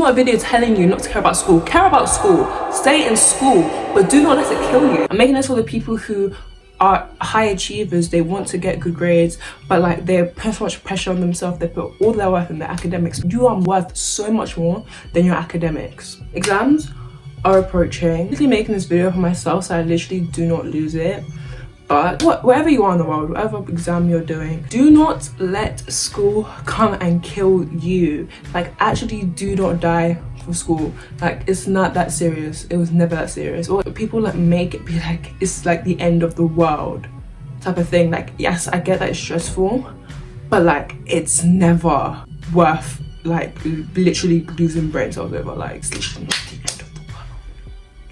not a video telling you not to care about school. Care about school, stay in school, but do not let it kill you. I'm making this for the people who are high achievers. They want to get good grades, but like they put so much pressure on themselves. They put all their worth in their academics. You are worth so much more than your academics. Exams are approaching. I'm literally making this video for myself so I literally do not lose it. But wherever you are in the world, whatever exam you're doing, do not let school come and kill you. Like, actually do not die for school. Like, it's not that serious. It was never that serious. Or people like make it be like it's like the end of the world type of thing. Like, yes, I get that it's stressful, but like it's never worth like literally losing brain cells over. Like, it's literally not the end of the world.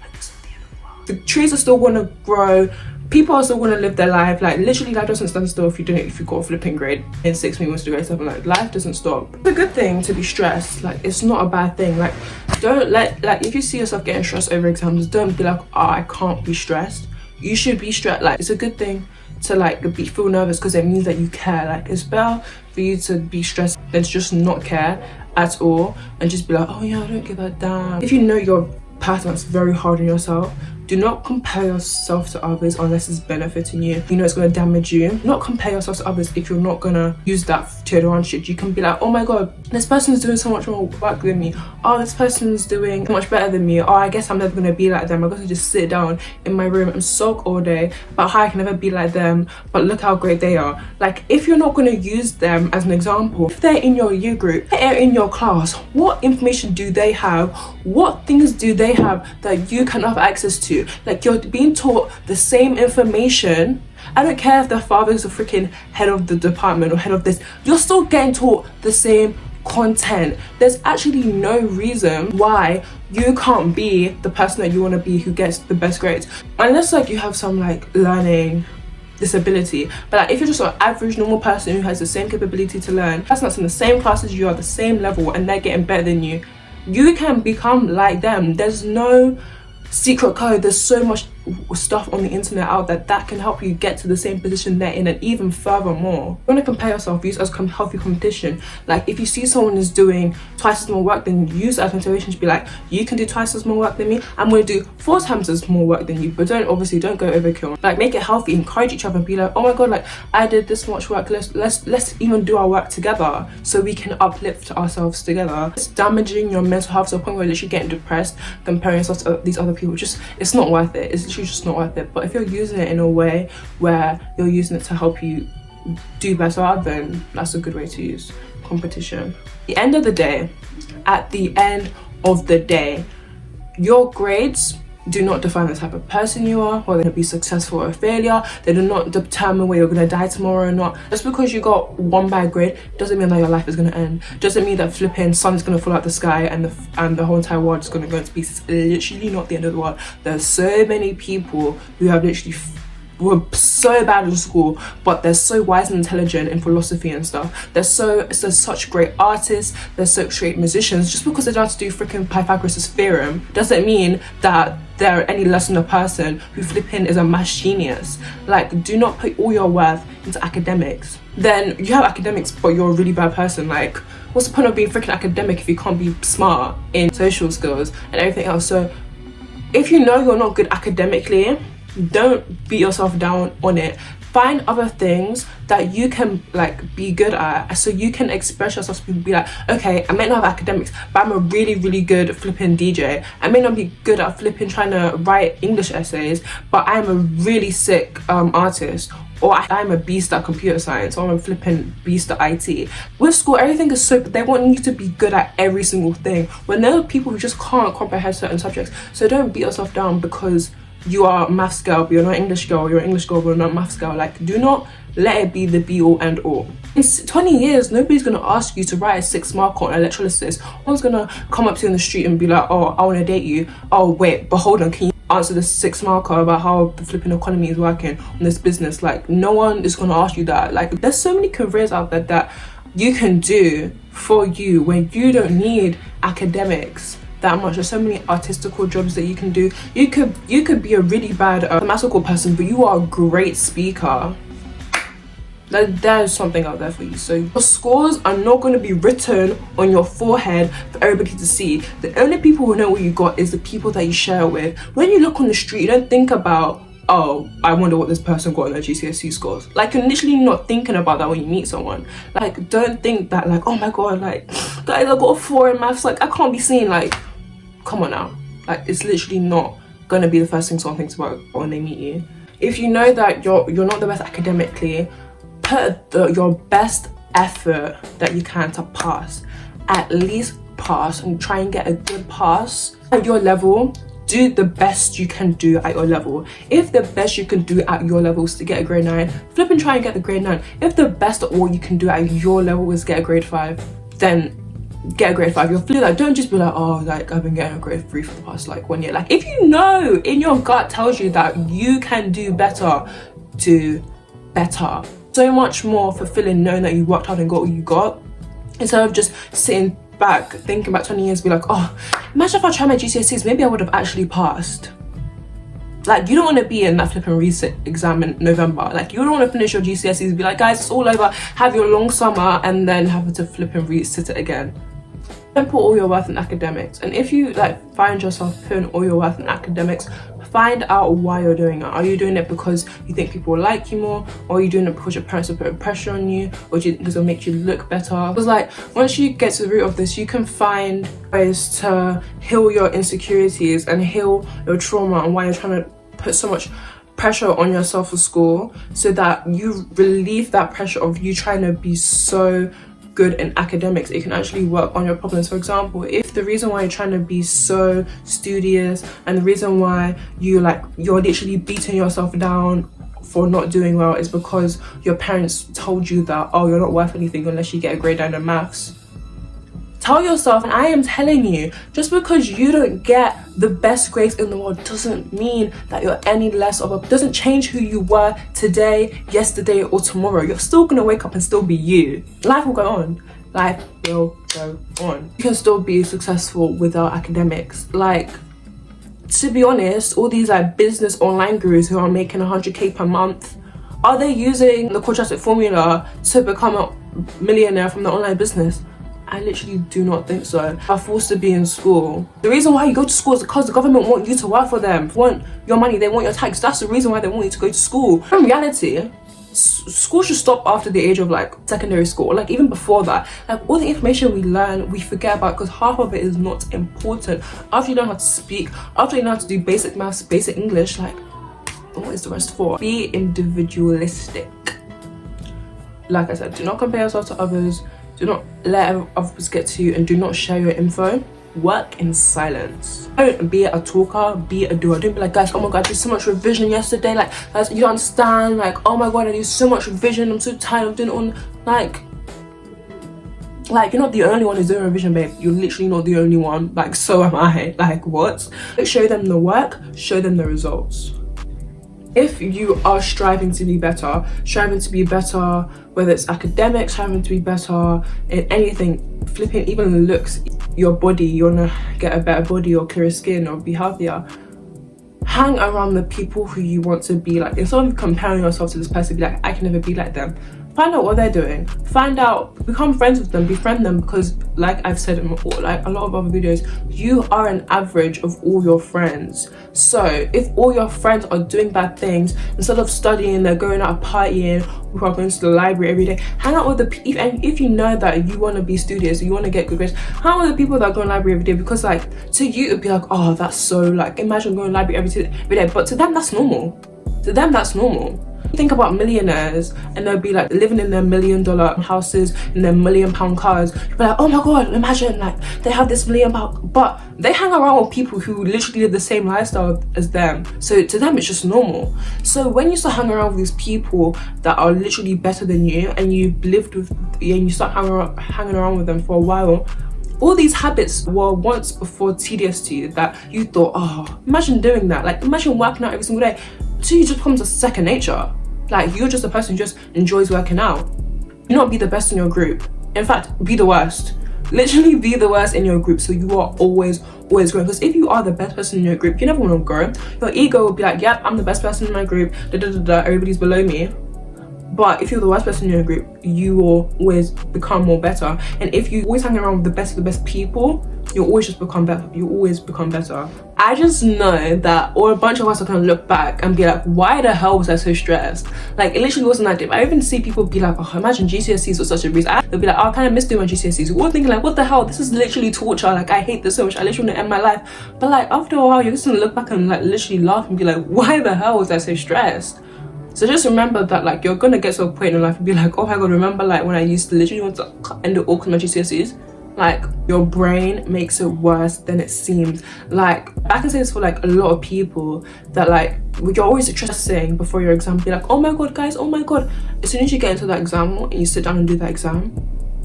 Like, it's not the end of the world. The trees are still gonna grow. People are still going to live their life. Like, literally life doesn't stand still if you got a flipping grade in 6 months to grade 7. Like, life doesn't stop. It's a good thing to be stressed. Like, it's not a bad thing. Like, don't let, like, if you see yourself getting stressed over exams, don't be like, oh, I can't be stressed. You should be stressed. Like, it's a good thing to like feel nervous because it means that you care. Like, it's better for you to be stressed than to just not care at all and just be like, oh yeah, I don't give a damn. If you know you're a person that's very hard on yourself, do not compare yourself to others unless it's benefiting you. You know it's going to damage you. Do not compare yourself to others if you're not going to use that to your advantage. You can be like, oh my god, this person's doing so much more work than me. Oh, this person's doing so much better than me. Oh, I guess I'm never going to be like them. I'm going to just sit down in my room and sulk all day about how I can never be like them, but look how great they are. Like, if you're not going to use them as an example, if they're in your year group, they're in your class, what information do they have? What things do they have that you can have access to? Like, you're being taught the same information. I don't care if their father's a freaking head of the department or head of this, you're still getting taught the same content. There's actually no reason why you can't be the person that you want to be who gets the best grades, unless like you have some like learning disability. But like, if you're just an average normal person who has the same capability to learn, person that's in the same class as you, are the same level, and they're getting better than you, you can become like them. There's no secret code. There's so much stuff on the internet out there that can help you get to the same position they're in, and even furthermore. You want to compare yourself, use as healthy competition. Like, if you see someone is doing twice as more work than you, use as motivation to be like, you can do twice as more work than me, I'm going to do 4 times as more work than you. But don't go overkill. Like, make it healthy, encourage each other, and be like, oh my god, like I did this much work, let's even do our work together so we can uplift ourselves together. It's damaging your mental health to the point where you're literally getting depressed, comparing yourself to these other people. Just, it's not worth it. It's literally just not worth it. But if you're using it in a way where you're using it to help you do better, then that's a good way to use competition. At the end of the day, your grades do not define the type of person you are, whether you're going to be successful or a failure. They do not determine whether you're going to die tomorrow or not. Just because you got 1 bad grade doesn't mean that your life is going to end. Doesn't mean that flipping sun is going to fall out the sky and the whole entire world is going to go into pieces. It's literally not the end of the world. There's so many people who have literally were so bad in school, but they're so wise and intelligent in philosophy and stuff. There's such great artists, there's such great musicians. Just because they don't have to do freaking Pythagoras' theorem doesn't mean that they're any less than a person who flipping is a math genius. Like, do not put all your worth into academics. Then you have academics, but you're a really bad person. Like, what's the point of being freaking academic if you can't be smart in social skills and everything else? So if you know you're not good academically, don't beat yourself down on it. Find other things that you can like be good at, so you can express yourself to people. Be like, okay, I may not have academics, but I'm a really good flipping DJ. I may not be good at flipping trying to write English essays, but I'm a really sick artist. Or I'm a beast at computer science, or I'm a flipping beast at IT. With school, everything is so, they want you to be good at every single thing, when there are people who just can't comprehend certain subjects. So don't beat yourself down because you are a maths girl, but you're not English girl, you're an English girl, but you're not maths girl. Like, do not let it be the be all end all. In 20 years, nobody's gonna ask you to write a 6 marker on electrolysis. No one's gonna come up to you in the street and be like, oh, I wanna date you. Oh wait, but hold on, can you answer the 6 marker about how the flipping economy is working on this business? Like, no one is gonna ask you that. Like, there's so many careers out there that you can do for you when you don't need academics that much. There's so many artistical jobs that you can do. You could be a really bad mathematical person, but you are a great speaker. There is something out there for you. So your scores are not going to be written on your forehead for everybody to see. The only people who know what you got is the people that you share with. When you look on the street, you don't think about, oh, I wonder what this person got on their GCSE scores. Like, you're literally not thinking about that when you meet someone. Like, don't think that, like, oh my god, like, guys, I got a 4 in maths, like, I can't be seen. Like, come on now. Like, it's literally not gonna be the first thing someone thinks about when they meet you. If you know that you're not the best academically, put your best effort that you can to pass. At least pass, and try and get a good pass at your level. Do the best you can do at your level. If the best you can do at your level is to get a grade 9, flip and try and get the grade 9. If the best at all you can do at your level is get a grade 5, then get a grade 5. You'll feel like, don't just be like, oh, like, I've been getting a grade 3 for the past like 1 year. Like, if you know in your gut tells you that you can do better, do better. So much more fulfilling knowing that you worked hard and got what you got, instead of just sitting back thinking back 20 years, be like, oh, imagine if I tried my GCSEs, maybe I would have actually passed. Like, you don't want to be in that flipping resit exam in November. Like, you don't want to finish your GCSEs, be like, guys, it's all over, have your long summer, and then have to flip and resit it again. Don't put all your worth in academics. And if you like find yourself putting all your worth in academics, find out why you're doing it. Are you doing it because you think people will like you more, or are you doing it because your parents are putting pressure on you, or do you think it'll make you look better? Because like, once you get to the root of this, you can find ways to heal your insecurities and heal your trauma and why you're trying to put so much pressure on yourself for school, so that you relieve that pressure of you trying to be so good in academics. You can actually work on your problems. For example, if the reason why you're trying to be so studious and the reason why you're literally beating yourself down for not doing well is because your parents told you that, oh, you're not worth anything unless you get a grade 9 in maths. Tell yourself, and I am telling you, just because you don't get the best grades in the world doesn't mean that you're any less of a, doesn't change who you were today, yesterday, or tomorrow. You're still gonna wake up and still be you. Life will go on. Life will go on. You can still be successful without academics. Like, to be honest, all these like business online gurus who are making 100k per month, are they using the quadratic formula to become a millionaire from the online business? I literally do not think so. Are forced to be in school. The reason why you go to school is because the government want you to work for them. They want your money, they want your tax. That's the reason why they want you to go to school. In reality, school should stop after the age of like secondary school, or like even before that. Like, all the information we learn, we forget about because half of it is not important. After you learn how to speak, after you learn how to do basic maths, basic English, like, what is the rest for? Be individualistic. Like I said, do not compare yourself to others. Do not let others get to you, and do not share your info. Work in silence. Don't be a talker, be a doer. Don't be like, guys, oh my god, I did so much revision yesterday. Like, guys, you don't understand. Like, oh my god, I did so much revision. I'm so tired of doing it on. Like, you're not the only one who's doing revision, babe. You're literally not the only one. Like, so am I. Like, what? Show them the work, show them the results. If you are striving to be better, whether it's academics, striving to be better in anything, flipping even looks, your body, you want to get a better body or clearer skin or be healthier, hang around the people who you want to be like. Instead of comparing yourself to this person, be like, I can never be like them. Find out what they're doing. Find out, become friends with them, befriend them, because like I've said in like a lot of other videos, you are an average of all your friends. So if all your friends are doing bad things, instead of studying, they're going out partying, who are going to the library every day, hang out with the people. And if you know that you want to be studious, you want to get good grades, hang out with the people that go to the library every day, because like, to you it'd be like, oh, that's so, like, imagine going to the library every day, but to them that's normal. To them that's normal. Think about millionaires, and they'll be like living in their $1 million houses, in their £1 million cars. You'll be like, oh my god, imagine, like, they have this £1 million, but they hang around with people who literally live the same lifestyle as them. So to them it's just normal. So when you start hanging around with these people that are literally better than you, and you've lived with, and you start hanging around with them for a while, all these habits were once before tedious to you, that you thought, oh, imagine doing that. Like, imagine working out every single day. So you just becomes a second nature. Like, you're just a person who just enjoys working out. Do not be the best in your group. In fact, be the worst. Literally be the worst in your group, so you are always growing. Because if you are the best person in your group, you never want to grow. Your ego will be like, yep, I'm the best person in my group, everybody's below me. But if you're the worst person in your group, you will always become more better. And if you always hang around with the best of the best people, you'll always just become better. You always become better. I just know that, or a bunch of us are gonna look back and be like, why the hell was I so stressed? Like, it literally wasn't that deep. I even see people be like, oh, imagine GCSEs was such a breeze. They'll be like, oh, I kind of miss doing my GCSEs. We're all thinking like, what the hell? This is literally torture. Like, I hate this so much. I literally want to end my life. But like, after a while, you're just gonna look back and like literally laugh and be like, why the hell was I so stressed? So just remember that like you're gonna get to a point in life and be like, oh my god, remember like when I used to literally want to end it all because my GCSEs? Like, your brain makes it worse than it seems. Like, I can say this for like a lot of people, that like you're always stressing before your exam. Be like, oh my god guys, oh my god. As soon as you get into that exam and you sit down and do that exam,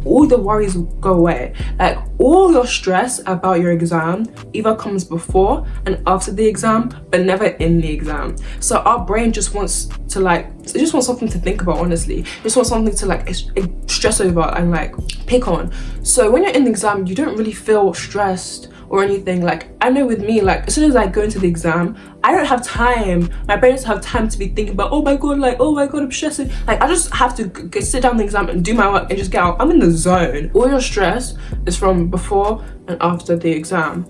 all the worries go away. Like, all your stress about your exam either comes before and after the exam, but never in the exam. So our brain just wants to like, it just wants something to think about, honestly. It just wants something to like stress over and like pick on. So when you're in the exam, you don't really feel stressed or anything. Like, I know with me, like as soon as I go into the exam, I don't have time. My brain doesn't have time to be thinking about, oh my god, like, oh my god, I'm stressing. Like, I just have to sit down in the exam and do my work and just get out. I'm in the zone. All your stress is from before and after the exam.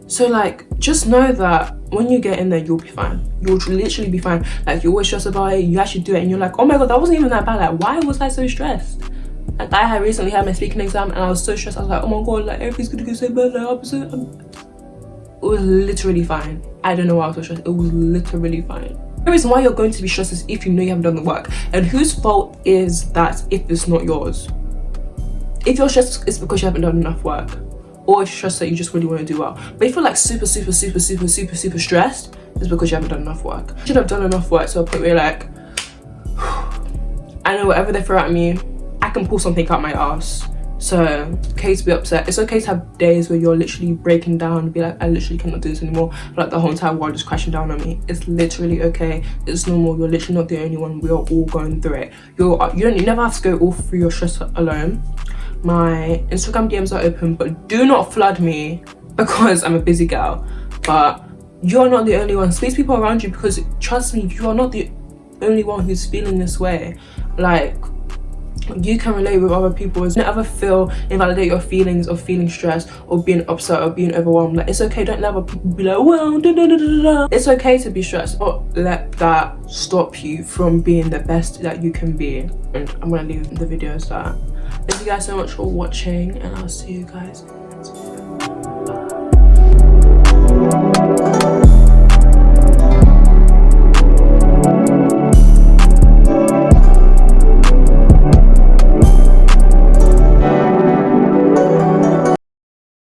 So like, just know that when you get in there, you'll be fine. You'll literally be fine. Like, you always stress about it, you actually do it and you're like, oh my god, that wasn't even that bad. Like, why was I so stressed? Like, I had recently had my speaking exam and I was so stressed. I was like, oh my god, like everything's gonna go so bad. Like, it was literally fine. I don't know why I was so stressed. It was literally fine. The reason why you're going to be stressed is if you know you haven't done the work. And whose fault is that if it's not yours? If you're stressed, it's because you haven't done enough work. Or if you're stressed that you just really want to do well. But if you're like super stressed, it's because you haven't done enough work. You should have done enough work to a point where you're like, I know whatever they throw at me, I can pull something out my ass. So, okay to be upset. It's okay to have days where you're literally breaking down and be like, I literally cannot do this anymore. Like, the whole entire world is crashing down on me. It's literally okay. It's normal. You're literally not the only one. We are all going through it. You never have to go all through your stress alone. My Instagram DMs are open, but do not flood me because I'm a busy girl. But you're not the only one. Speak to people around you, because trust me, you are not the only one who's feeling this way. Like, you can relate with other people. Don't ever invalidate your feelings of feeling stressed or being upset or being overwhelmed. Like, it's okay. Don't let other people be like, well, It's okay to be stressed. Don't let that stop you from being the best that you can be. And I'm gonna leave the video as that. Thank you guys so much for watching, and I'll see you guys